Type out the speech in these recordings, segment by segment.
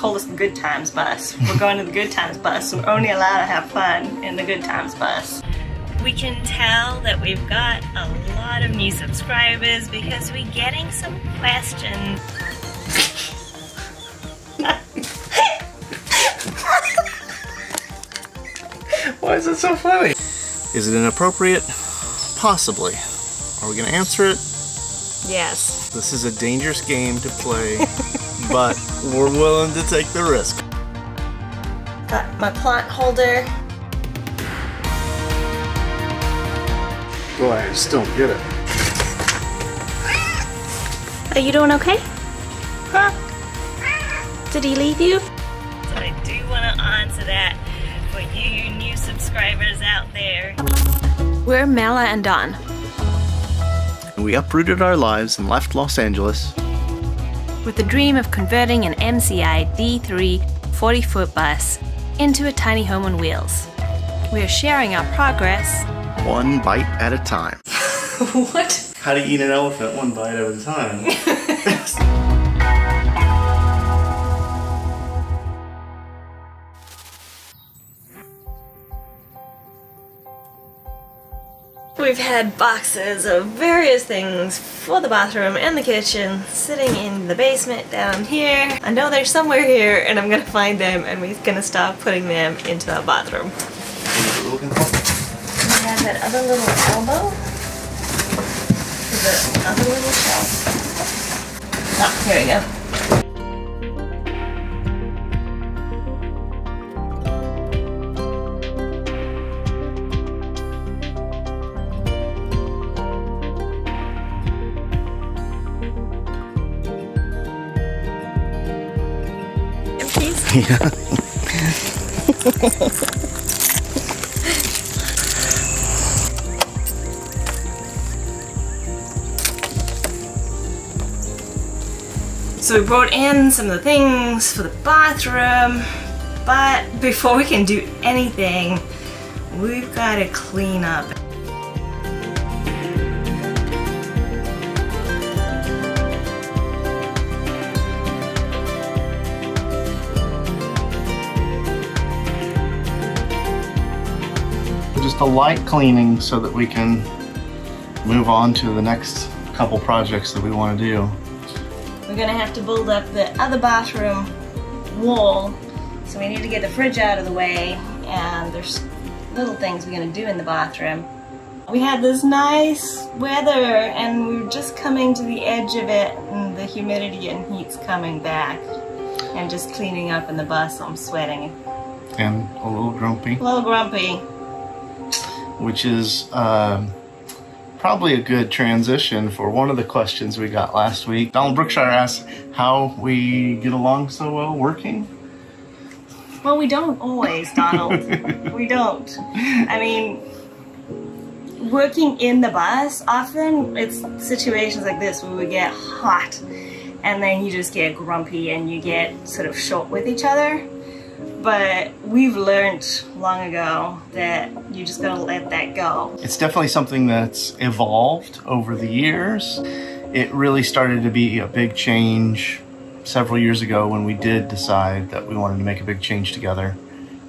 call this the Good Times bus. We're going to the Good Times bus, so we're only allowed to have fun in the Good Times bus. We can tell that we've got a lot of new subscribers because we're getting some questions. Why is it so funny? Is it inappropriate? Possibly. Are we gonna answer it? Yes. This is a dangerous game to play, but we're willing to take the risk. Got my plant holder. Boy, I just don't get it. Are you doing okay? Huh? Did he leave you? So I do want to answer that for you new subscribers out there. We're Mela and Don. We uprooted our lives and left Los Angeles with the dream of converting an MCI D3 40-foot bus into a tiny home on wheels. We are sharing our progress one bite at a time. What? How do you eat an elephant one bite at a time? We've had boxes of various things for the bathroom and the kitchen sitting in the basement down here. I know they're somewhere here and I'm gonna find them and we're gonna start putting them into the bathroom. What are you looking for? We have that other little elbow. The other little shelf. Oh, here we go. Yeah. So we brought in some of the things for the bathroom, but before we can do anything, we've got to clean up. Just a light cleaning so that we can move on to the next couple projects that we want to do. We're gonna have to build up the other bathroom wall, so we need to get the fridge out of the way, and there's little things we're gonna do in the bathroom. We had this nice weather and we were just coming to the edge of it, and the humidity and heat's coming back, and just cleaning up in the bus, I'm sweating. And a little grumpy. A little grumpy. Which is probably a good transition for one of the questions we got last week. Donald Brookshire asked how we get along so well working. Well, we don't always, Donald. We don't. I mean, working in the bus, often it's situations like this where we get hot and then you just get grumpy and you get sort of short with each other. But we've learned long ago that you just gotta let that go. It's definitely something that's evolved over the years. It really started to be a big change several years ago when we did decide that we wanted to make a big change together.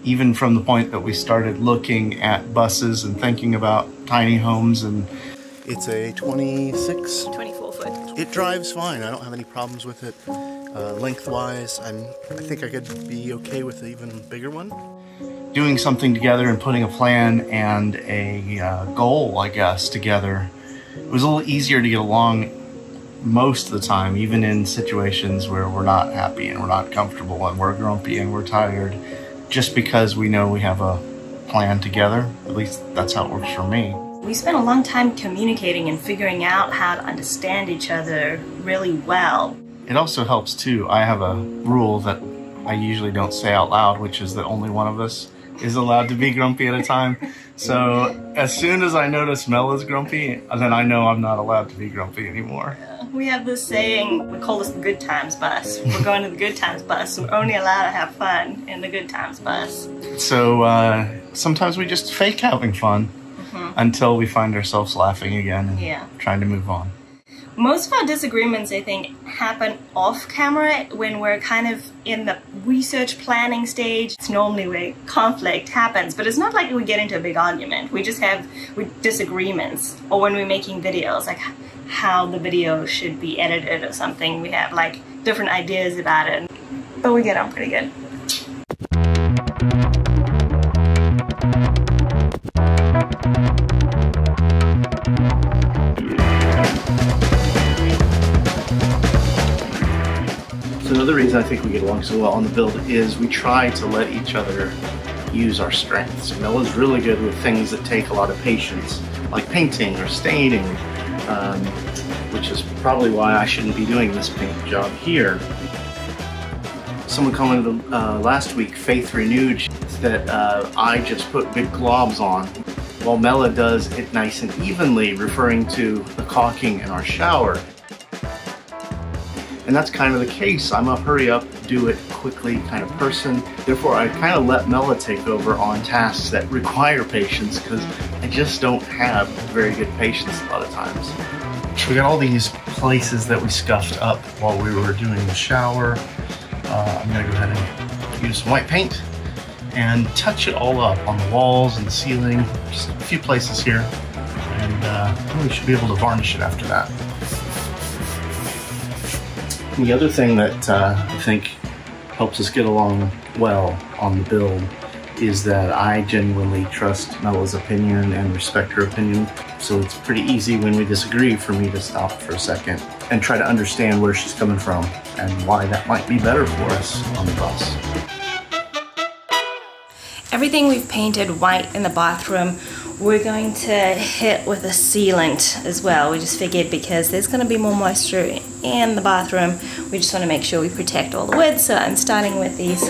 Even from the point that we started looking at buses and thinking about tiny homes. And it's a 24 foot. It drives fine. I don't have any problems with it. Lengthwise, I think I could be okay with an even bigger one. Doing something together and putting a plan and a goal, I guess, together, it was a little easier to get along most of the time, even in situations where we're not happy and we're not comfortable and we're grumpy and we're tired, just because we know we have a plan together. At least that's how it works for me. We spent a long time communicating and figuring out how to understand each other really well. It also helps too. I have a rule that I usually don't say out loud, which is that only one of us is allowed to be grumpy at a time. So as soon as I notice Mel is grumpy, then I know I'm not allowed to be grumpy anymore. We have this saying, we call this the Good Times bus. We're going to the Good Times bus, so we're only allowed to have fun in the Good Times bus. So sometimes we just fake having fun until we find ourselves laughing again and trying to move on. Most of our disagreements, I think, happen off camera when we're kind of in the research planning stage. It's normally where conflict happens, but it's not like we get into a big argument. We just have disagreements, or when we're making videos, like how the video should be edited or something. We have like different ideas about it, but we get on pretty good. So another reason I think we get along so well on the build is we try to let each other use our strengths. Mella's really good with things that take a lot of patience, like painting or staining, which is probably why I shouldn't be doing this paint job here. Someone commented last week, Faith Renewed, that I just put big globs on, while Mella does it nice and evenly, referring to the caulking in our shower. And that's kind of the case. I'm a hurry up, do it quickly kind of person. Therefore, I kind of let Mella take over on tasks that require patience because I just don't have very good patience a lot of times. So we got all these places that we scuffed up while we were doing the shower. I'm gonna go ahead and use some white paint and touch it all up on the walls and the ceiling, just a few places here. And we should be able to varnish it after that. The other thing that I think helps us get along well on the build is that I genuinely trust Mella's opinion and respect her opinion. So it's pretty easy when we disagree for me to stop for a second and try to understand where she's coming from and why that might be better for us on the bus. Everything we've painted white in the bathroom, we're going to hit with a sealant as well. We just figured because there's going to be more moisture in the bathroom, we just want to make sure we protect all the wood. So I'm starting with these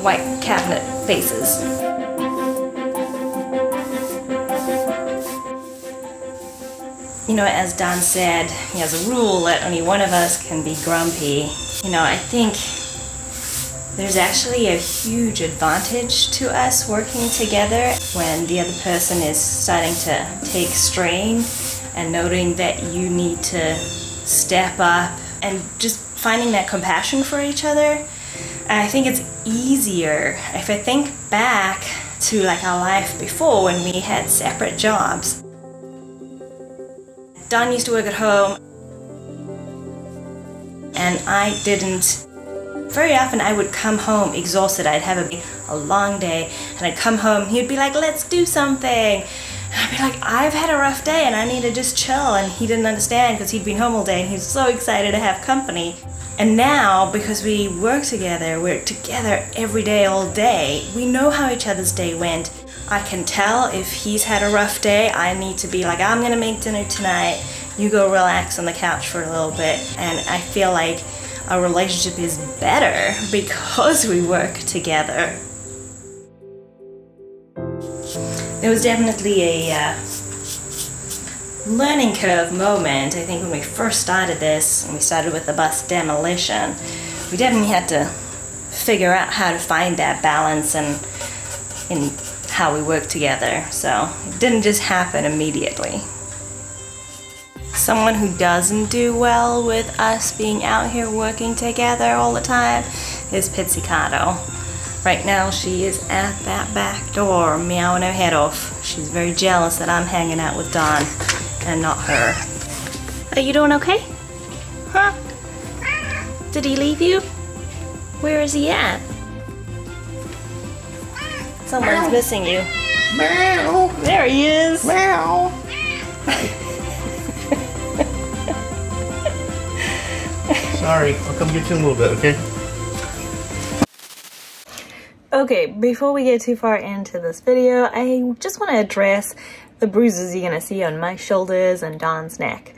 white cabinet bases. You know, as Don said, he has a rule that only one of us can be grumpy. You know, I think there's actually a huge advantage to us working together when the other person is starting to take strain and noting that you need to step up and just finding that compassion for each other. And I think it's easier if I think back to like our life before when we had separate jobs. Don used to work at home and I didn't. Very often I would come home exhausted. I'd have a long day and I'd come home, he'd be like, let's do something. And I'd be like, I've had a rough day and I need to just chill. And he didn't understand because he'd been home all day and he was so excited to have company. And now, because we work together, we're together every day, all day, we know how each other's day went. I can tell if he's had a rough day, I need to be like, I'm gonna make dinner tonight, you go relax on the couch for a little bit. And I feel like our relationship is better because we work together. There was definitely a learning curve moment. I think when we first started this, and we started with the bus Demolition, we definitely had to figure out how to find that balance and in how we work together. So it didn't just happen immediately. Someone who doesn't do well with us being out here working together all the time is Pizzicato. Right now she is at that back door meowing her head off. She's very jealous that I'm hanging out with Don and not her. Are you doing okay? Huh? Did he leave you? Where is he at? Someone's missing you. Meow! There he is! Meow! Sorry, I'll come get you in a little bit, okay? Okay, before we get too far into this video, I just want to address the bruises you're going to see on my shoulders and Don's neck.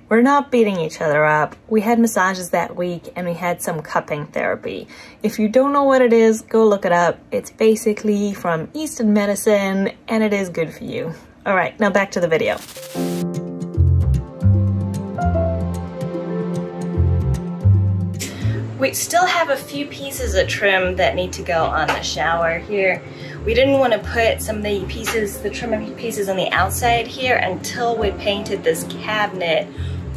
We're not beating each other up. We had massages that week and we had some cupping therapy. If you don't know what it is, go look it up. It's basically from Eastern medicine and it is good for you. Alright, now back to the video. We still have a few pieces of trim that need to go on the shower here. We didn't want to put some of the pieces, the trim pieces on the outside here until we painted this cabinet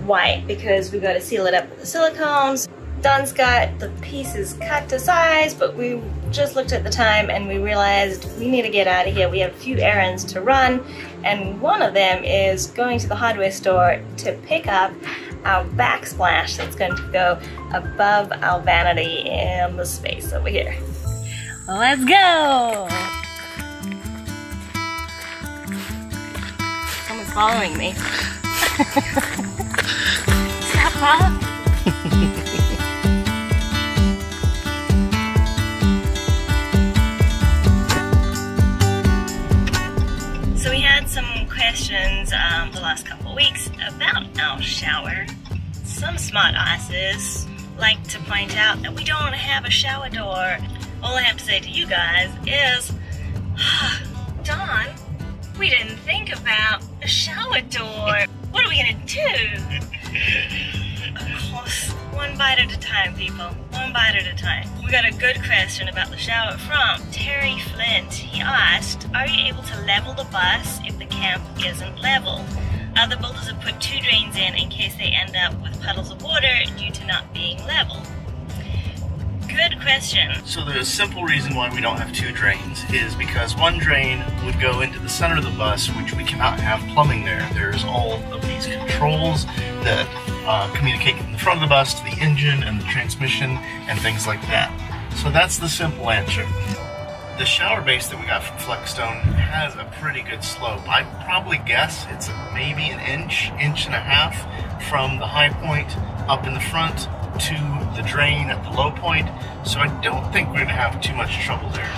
white because we got to seal it up with the silicones. Don's got the pieces cut to size, but we just looked at the time and we realized we need to get out of here. We have a few errands to run, and one of them is going to the hardware store to pick up our backsplash that's going to go above our vanity in the space over here. Let's go! Someone's following me. Stop following. So we had some questions the last couple of weeks about our shower. Some smart asses like to point out that we don't have a shower door. All I have to say to you guys is, Don, we didn't think about a shower door. What are we gonna do? Of course, one bite at a time, people. One bite at a time. We got a good question about the shower from Terry Flint. He asked, are you able to level the bus if the camp isn't level? Other builders have put 2 drains in case they end up with puddles of water due to not being level. Good question. So the simple reason why we don't have 2 drains is because one drain would go into the center of the bus, which we cannot have plumbing there. There's all of these controls that communicate from the front of the bus to the engine and the transmission and things like that. So that's the simple answer. The shower base that we got from Flexstone has a pretty good slope. I'd probably guess it's maybe an inch, inch and a half from the high point up in the front to the drain at the low point, so I don't think we're going to have too much trouble there.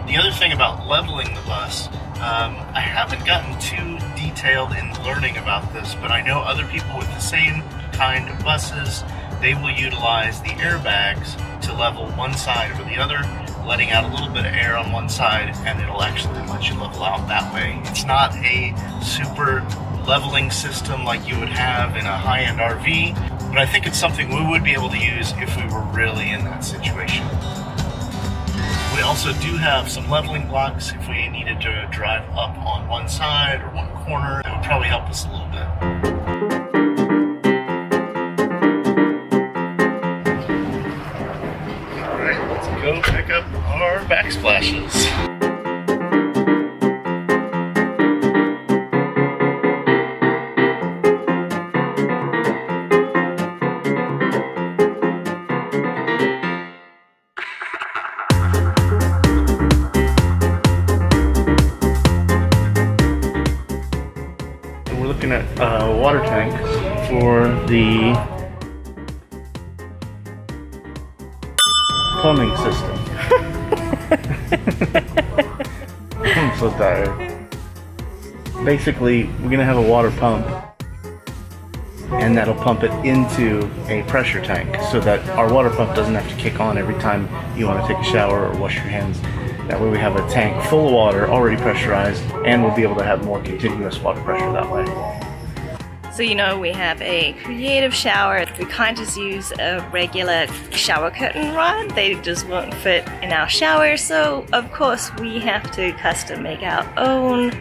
The other thing about leveling the bus, I haven't gotten too detailed in learning about this, but I know other people with the same kind of buses, they will utilize the airbags to level one side or the other, letting out a little bit of air on one side, and it'll actually let you level out that way. It's not a super leveling system like you would have in a high-end RV, but I think it's something we would be able to use if we were really in that situation. We also do have some leveling blocks if we needed to drive up on one side or one corner. That would probably help us a little bit. Alright, let's go pick up our backsplashes. We're looking at a water tank for the plumbing system. I'm so tired. Basically, we're gonna have a water pump, and that'll pump it into a pressure tank so that our water pump doesn't have to kick on every time you want to take a shower or wash your hands. That way we have a tank full of water, already pressurized, and we'll be able to have more continuous water pressure that way. So you know we have a creative shower. We can't just use a regular shower curtain rod. They just won't fit in our shower. So of course we have to custom make our own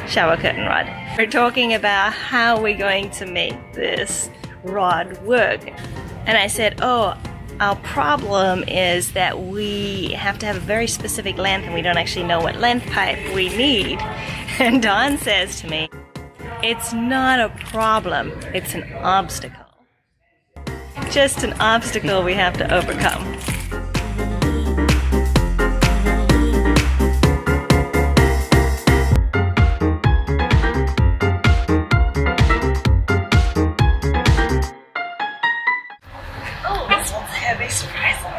shower curtain rod. We're talking about how we're going to make this rod work. And I said, oh, our problem is that we have to have a very specific length and we don't actually know what length pipe we need. And Don says to me, it's not a problem, it's an obstacle. Just an obstacle we have to overcome. Oh, this one's heavy, surprisingly.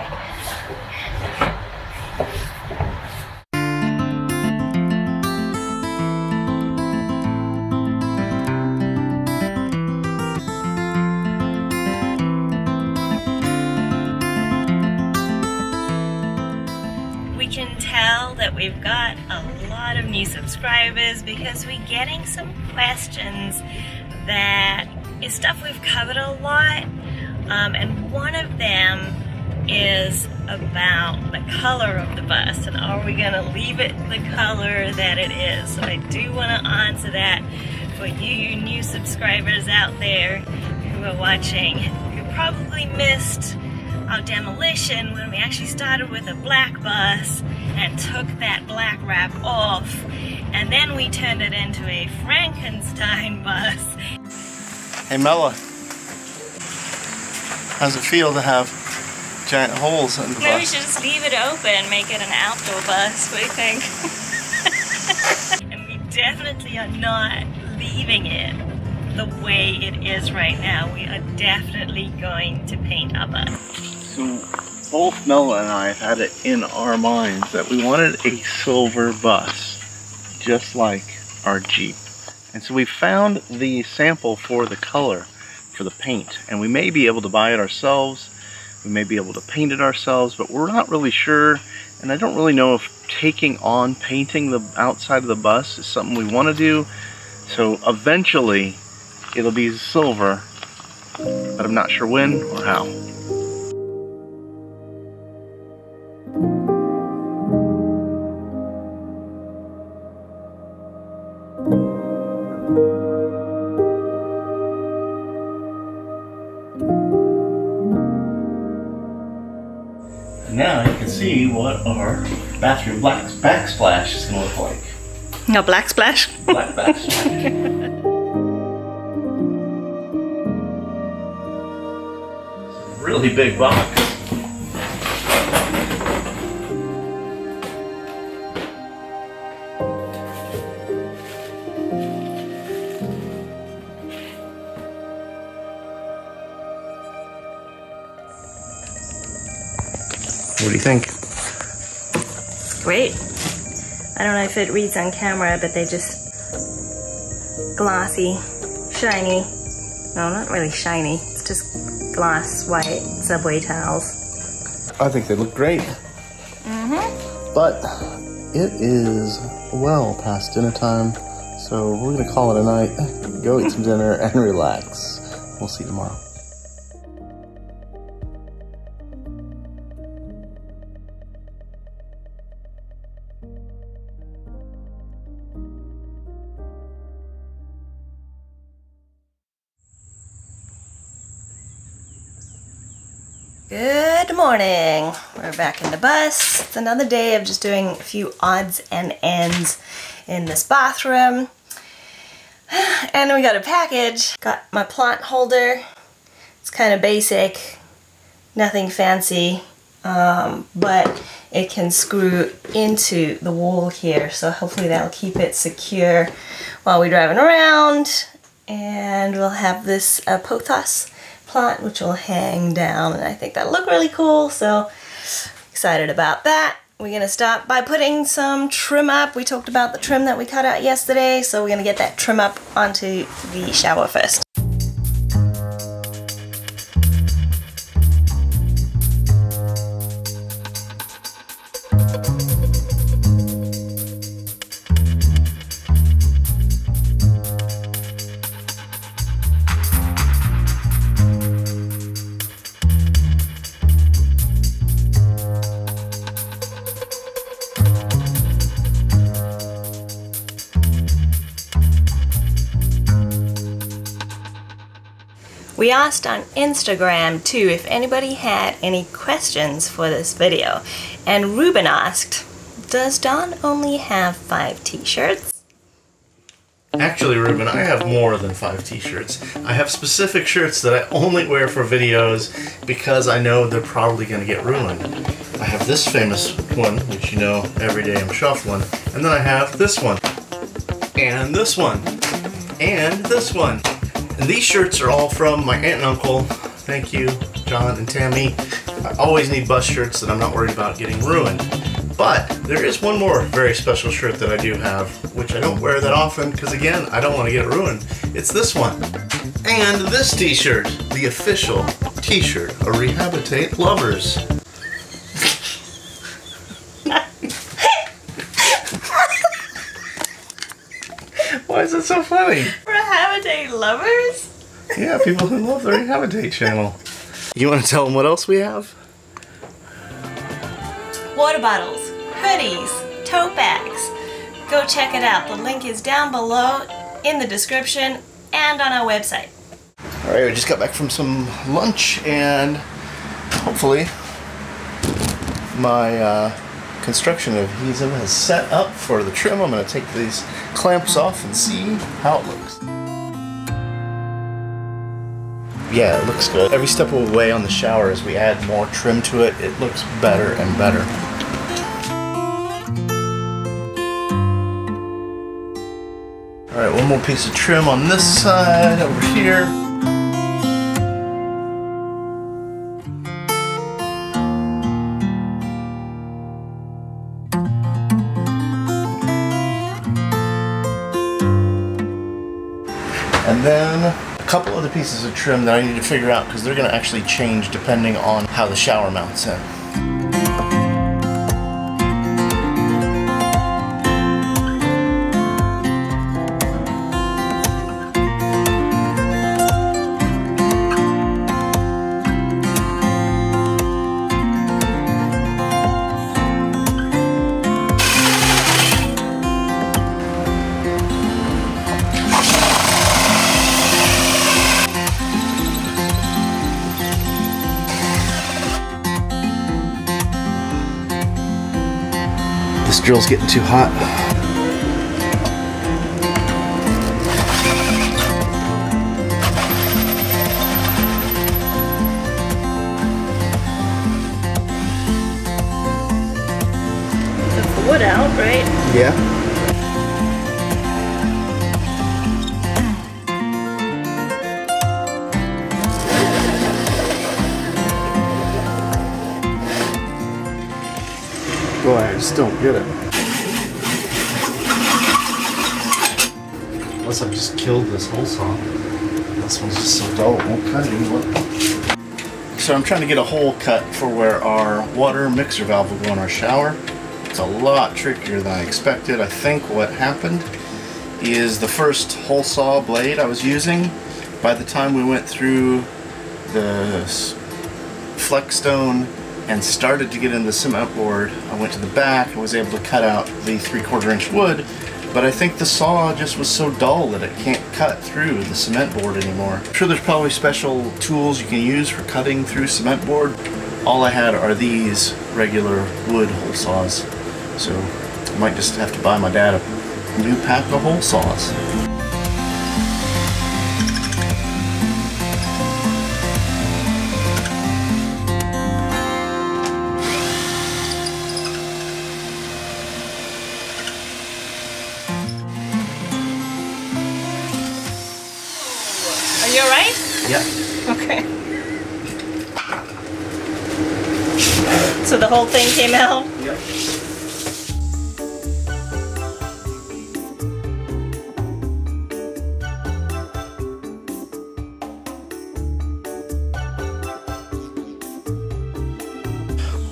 Can tell that we've got a lot of new subscribers because we're getting some questions that is stuff we've covered a lot, and one of them is about the color of the bus and are we going to leave it the color that it is. So I do want to answer that for you new subscribers out there who are watching, who probably missed our demolition when we actually started with a black bus and took that black wrap off, and then we turned it into a Frankenstein bus. Hey Mella, how's it feel to have giant holes in the bus? Maybe we should just leave it open, make it an outdoor bus. What do you think? And we definitely are not leaving it the way it is right now. We are definitely going to paint our bus. So both Mella and I have had it in our minds that we wanted a silver bus, just like our Jeep. And so we found the sample for the color, for the paint, and we may be able to buy it ourselves. We may be able to paint it ourselves, but we're not really sure. And I don't really know if taking on painting the outside of the bus is something we want to do. So eventually it'll be silver, but I'm not sure when or how. Now you can see what our bathroom backsplash is going to look like. No, black splash? Black backsplash. Really big box. What do you think? Great. I don't know if it reads on camera, but they just glossy, shiny. No, not really shiny. It's just glass white subway tiles. I think they look great. But it is well past dinner time, so we're gonna call it a night, go eat some dinner and relax. We'll see you tomorrow. Good morning. We're back in the bus. It's another day of just doing a few odds and ends in this bathroom. And we got a package. Got my plant holder. It's kind of basic, nothing fancy, but it can screw into the wall here, so hopefully that'll keep it secure while we're driving around. And we'll have this pothos plant which will hang down, and I think that'll look really cool, so excited about that. We're gonna start by putting some trim up. We talked about the trim that we cut out yesterday, so we're gonna get that trim up onto the shower first. We asked on Instagram too if anybody had any questions for this video, and Ruben asked, does Don only have 5 t-shirts? Actually, Ruben, I have more than 5 t-shirts. I have specific shirts that I only wear for videos because I know they're probably going to get ruined. I have this famous one, which you know every day I'm shuffling, and then I have this one, and this one, and this one. And these shirts are all from my aunt and uncle. Thank you, John and Tammy. I always need bus shirts that I'm not worried about getting ruined. But there is one more very special shirt that I do have, which I don't wear that often because, again, I don't want to get it ruined. It's this one. And this t-shirt, the official t-shirt of Rehabilitate Lovers. Why is it so funny? Rehabilitate Lovers? Yeah, people who love the Rehabilitate channel. You want to tell them what else we have? Water bottles, hoodies, tote bags. Go check it out. The link is down below in the description and on our website. Alright, we just got back from some lunch and Hopefully my construction adhesive has set up for the trim. I'm going to take these clamps off and see how it looks. Yeah, it looks good. Every step of the way on the shower, as we add more trim to it, it looks better and better. Alright, one more piece of trim on this side over here. And then a couple other pieces of trim that I need to figure out because they're going to actually change depending on how the shower mounts in. This drill's getting too hot. Took the wood out, right? Yeah. Boy, I just don't get it. Unless I've just killed this hole saw. This one's just so dull, it won't cut anymore. So I'm trying to get a hole cut for where our water mixer valve will go in our shower. It's a lot trickier than I expected. I think what happened is the first hole saw blade I was using, by the time we went through the flex stone and started to get into the cement board, I went to the back and was able to cut out the 3/4 inch wood, but I think the saw just was so dull that it can't cut through the cement board anymore. I'm sure there's probably special tools you can use for cutting through cement board. All I had are these regular wood hole saws, so I might just have to buy my dad a new pack of hole saws. Are you alright? Yeah. Okay. So the whole thing came out? Yep.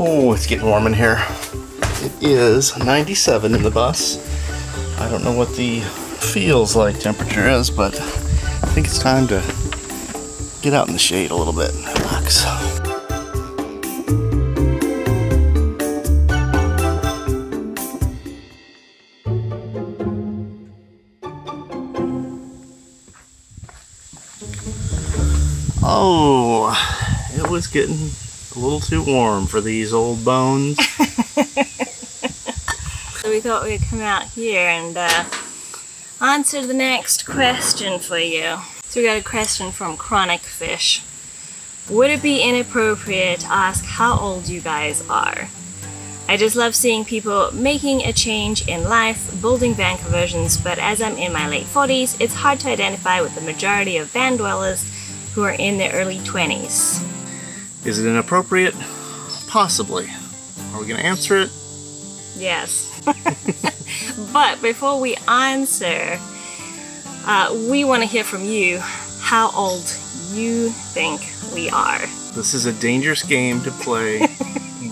Oh, it's getting warm in here. It is 97 in the bus. I don't know what the feels like temperature is, but I think it's time to get out in the shade a little bit and relax. Oh, it was getting a little too warm for these old bones. So we thought we'd come out here and answer the next question for you. So we got a question from Chronic Fish. Would it be inappropriate to ask how old you guys are? I just love seeing people making a change in life, building van conversions, but as I'm in my late 40s, it's hard to identify with the majority of van dwellers who are in their early 20s. Is it inappropriate? Possibly. Are we going to answer it? Yes. But before we answer, we want to hear from you how old you think we are. This is a dangerous game to play,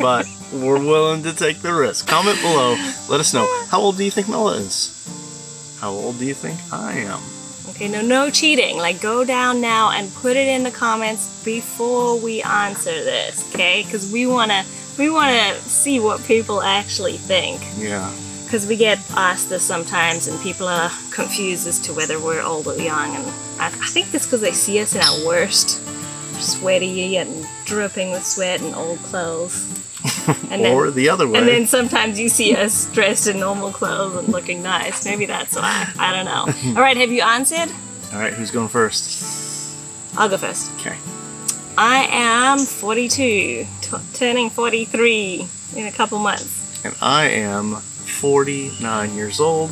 but we're willing to take the risk. Comment below. Let us know. How old do you think Mela is? How old do you think I am? Okay, no cheating. Like, go down now and put it in the comments before we answer this, okay? Because we wanna see what people actually think. Yeah. Because we get asked this sometimes, and people are confused as to whether we're old or young. And I think it's because they see us in our worst sweaty and dripping with sweat and old clothes. And or then, the other way. And then sometimes you see us dressed in normal clothes and looking nice. Maybe that's why. I don't know. All right, have you answered? All right, who's going first? I'll go first. Okay. I am 42, turning 43 in a couple months. And I am 49 years old.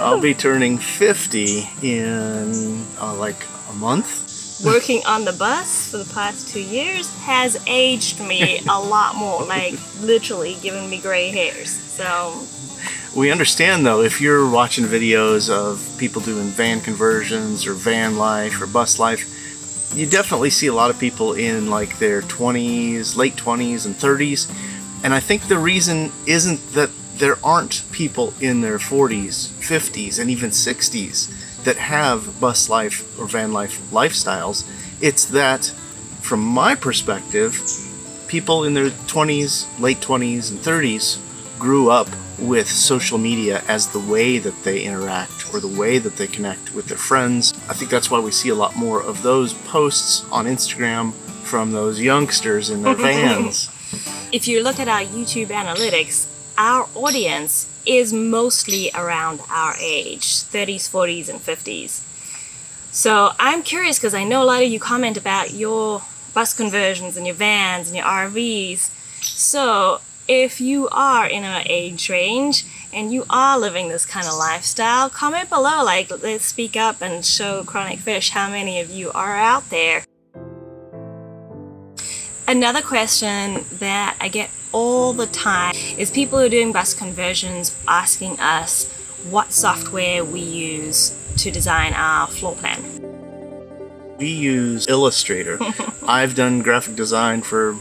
I'll be turning 50 in like a month. Working on the bus for the past 2 years has aged me a lot more, like literally given me gray hairs. So we understand though, if you're watching videos of people doing van conversions or van life or bus life, you definitely see a lot of people in like their 20s, late 20s and 30s. And I think the reason isn't that there aren't people in their 40s, 50s, and even 60s that have bus life or van life lifestyles. It's that, from my perspective, people in their 20s, late 20s, and 30s grew up with social media as the way that they interact or the way that they connect with their friends. I think that's why we see a lot more of those posts on Instagram from those youngsters in their vans. If you look at our YouTube analytics, our audience is mostly around our age, 30s, 40s, and 50s. So I'm curious because I know a lot of you comment about your bus conversions and your vans and your RVs. So if you are in our age range and you are living this kind of lifestyle, comment below, like let's speak up and show Chronic Fish how many of you are out there. Another question that I get all the time is people who are doing bus conversions asking us what software we use to design our floor plan. We use Illustrator. I've done graphic design for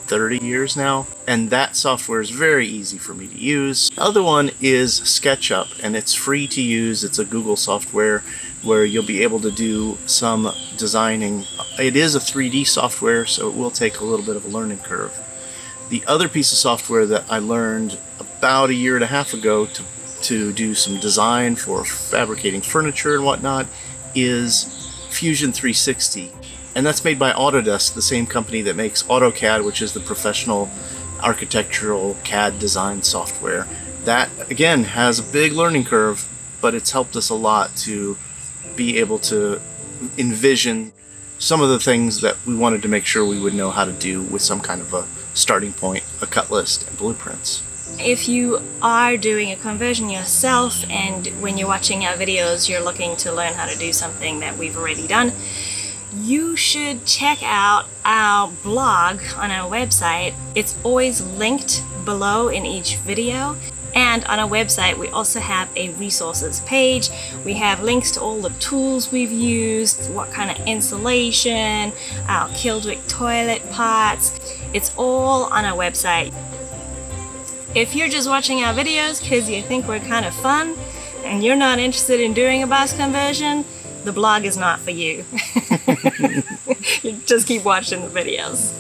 30 years now, and that software is very easy for me to use. The other one is SketchUp, and it's free to use. It's a Google software where you'll be able to do some designing. It is a 3D software, so it will take a little bit of a learning curve. The other piece of software that I learned about 1.5 years ago to do some design for fabricating furniture and whatnot is Fusion 360. And that's made by Autodesk, the same company that makes AutoCAD, which is the professional architectural CAD design software. That, again, has a big learning curve, but it's helped us a lot to be able to envision some of the things that we wanted to make sure we would know how to do with some kind of a starting point, a cut list, and blueprints. If you are doing a conversion yourself and when you're watching our videos you're looking to learn how to do something that we've already done, you should check out our blog on our website. It's always linked below in each video. And on our website we also have a resources page. We have links to all the tools we've used, what kind of insulation, our Kildwick toilet parts. It's all on our website. If you're just watching our videos because you think we're kind of fun and you're not interested in doing a bus conversion, the blog is not for you. You just keep watching the videos.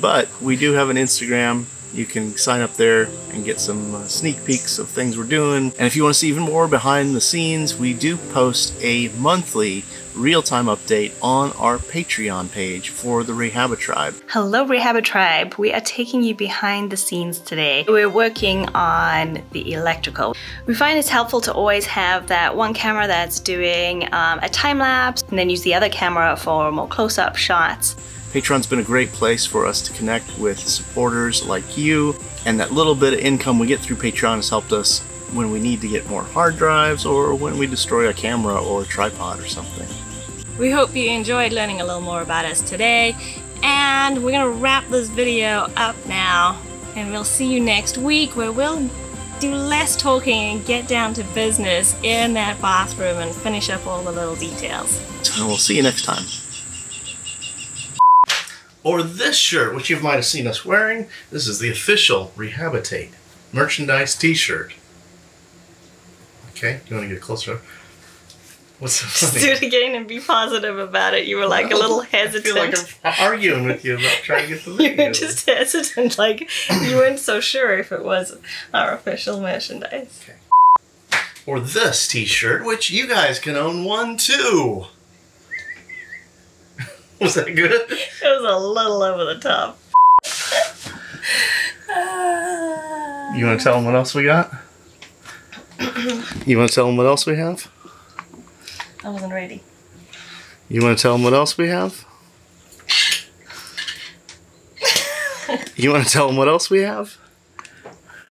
But we do have an Instagram. You can sign up there and get some sneak peeks of things we're doing. And if you want to see even more behind the scenes, we do post a monthly real-time update on our Patreon page for the Rehabba Tribe. Hello Rehabba Tribe, we are taking you behind the scenes today. We're working on the electrical. We find it's helpful to always have that one camera that's doing a time lapse and then use the other camera for more close-up shots. Patreon's been a great place for us to connect with supporters like you, and that little bit of income we get through Patreon has helped us when we need to get more hard drives or when we destroy a camera or a tripod or something. We hope you enjoyed learning a little more about us today, and we're gonna wrap this video up now, and we'll see you next week where we'll do less talking and get down to business in that bathroom and finish up all the little details. And we'll see you next time. Or this shirt, which you might have seen us wearing. This is the official Rehabitate merchandise t-shirt. Okay, you want to get closer? What's so funny? Just do it again and be positive about it. You were like a little hesitant. I feel like I'm arguing with you about trying to get the video. You were just hesitant, like you weren't so sure if it was our official merchandise. Okay. Or this t-shirt, which you guys can own one too. Was that good? It was a little over the top. You want to tell them what else we got? You want to tell them what else we have? I wasn't ready. You want to tell them what else we have? You want to tell them what else we have?